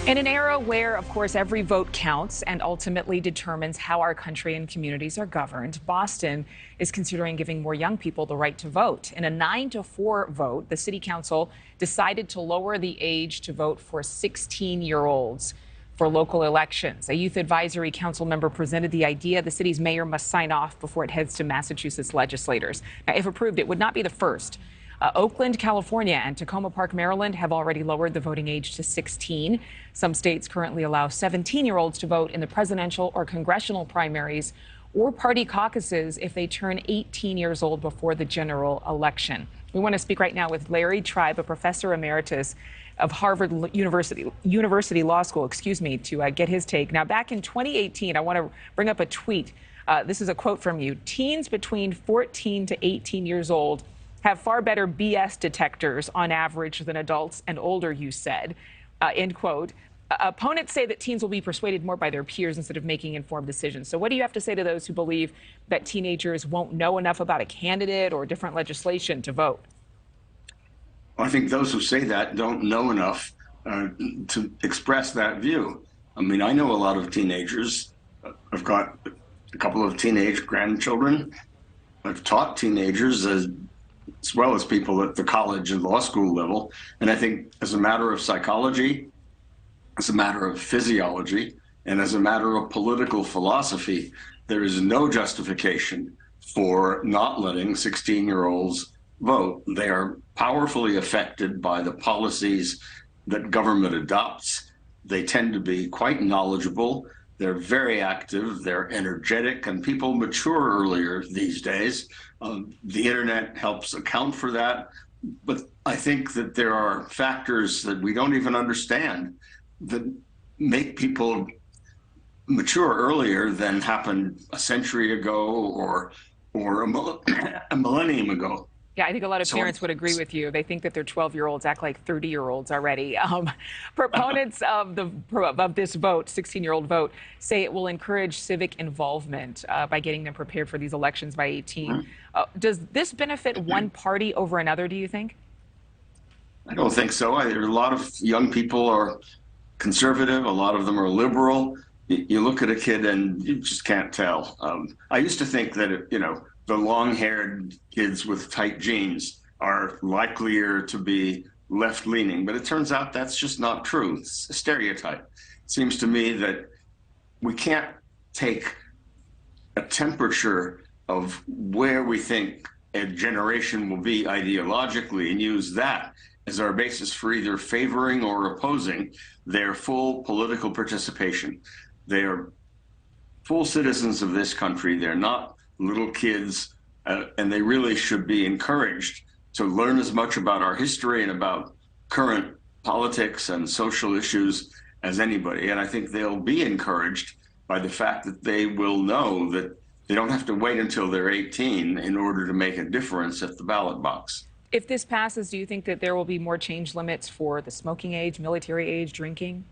In an era where, of course, every vote counts and ultimately determines how our country and communities are governed, Boston is considering giving more young people the right to vote. In a 9-4 vote, the city council decided to lower the age to vote for 16-year-olds for local elections. A youth advisory council member presented the idea the city's mayor must sign off before it heads to Massachusetts legislators. Now, if approved, it would not be the first. Oakland, California, and Tacoma Park, Maryland, have already lowered the voting age to 16. Some states currently allow 17-year-olds to vote in the presidential or congressional primaries or party caucuses if they turn 18 years old before the general election. We want to speak right now with Larry Tribe, a professor emeritus of Harvard University Law School, to get his take. Now, back in 2018, I want to bring up a tweet. This is a quote from you. Teens between 14 to 18 years old have far better BS detectors on average than adults and older, you said, end quote. Opponents say that teens will be persuaded more by their peers instead of making informed decisions. So what do you have to say to those who believe that teenagers won't know enough about a candidate or different legislation to vote? I think those who say that don't know enough to express that view. I mean, I know a lot of teenagers. I've got a couple of teenage grandchildren. I've taught teenagers as well as people at the college and law school level. And I think as a matter of psychology, as a matter of physiology, and as a matter of political philosophy, there is no justification for not letting 16-year-olds vote. They are powerfully affected by the policies that government adopts. They tend to be quite knowledgeable. They're very active, they're energetic, and people mature earlier these days. The internet helps account for that. But I think that there are factors that we don't even understand that make people mature earlier than happened a century ago or a millennium ago. Yeah, I think a lot of parents would agree with you. They think that their 12-year-olds act like 30-year-olds already. Proponents of this vote, 16-year-old vote, say it will encourage civic involvement by getting them prepared for these elections by 18. Does this benefit one party over another, do you think? I don't think so. A lot of young people are conservative. A lot of them are liberal. You look at a kid and you just can't tell. I used to think that, the long-haired kids with tight jeans are likelier to be left-leaning, but it turns out that's just not true. It's a stereotype. It seems to me that we can't take a temperature of where we think a generation will be ideologically and use that as our basis for either favoring or opposing their full political participation. They are full citizens of this country. They're not little kids, and they really should be encouraged to learn as much about our history and about current politics and social issues as anybody. And I think they'll be encouraged by the fact that they will know that they don't have to wait until they're 18 in order to make a difference at the ballot box. If this passes, do you think that there will be more change limits for the smoking age, military age, drinking?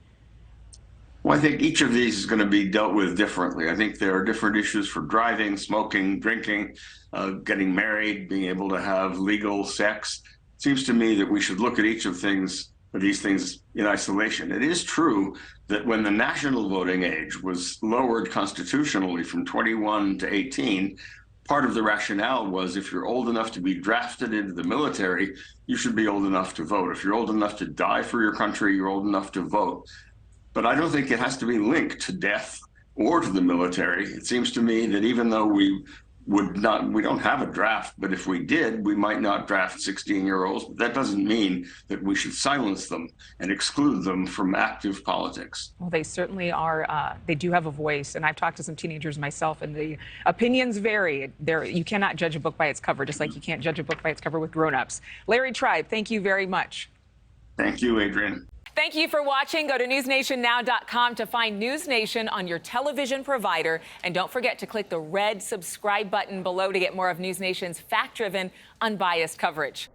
Well, I think each of these is going to be dealt with differently. I think there are different issues for driving, smoking, drinking, getting married, being able to have legal sex. It seems to me that we should look at each of these things in isolation. It is true that when the national voting age was lowered constitutionally from 21 to 18, part of the rationale was if you're old enough to be drafted into the military, you should be old enough to vote. If you're old enough to die for your country, you're old enough to vote. But I don't think it has to be linked to death or to the military. It seems to me that even though we don't have a draft, but if we did, we might not draft 16-year-olds. But that doesn't mean that we should silence them and exclude them from active politics. Well, they certainly are. They do have a voice. And I've talked to some teenagers myself, and the opinions vary. You cannot judge a book by its cover, just like you can't judge a book by its cover with grown-ups. Larry Tribe, thank you very much. Thank you, Adrienne. Thank you for watching. Go to newsnationnow.com to find NewsNation on your television provider. And don't forget to click the red subscribe button below to get more of NewsNation's fact-driven, unbiased coverage.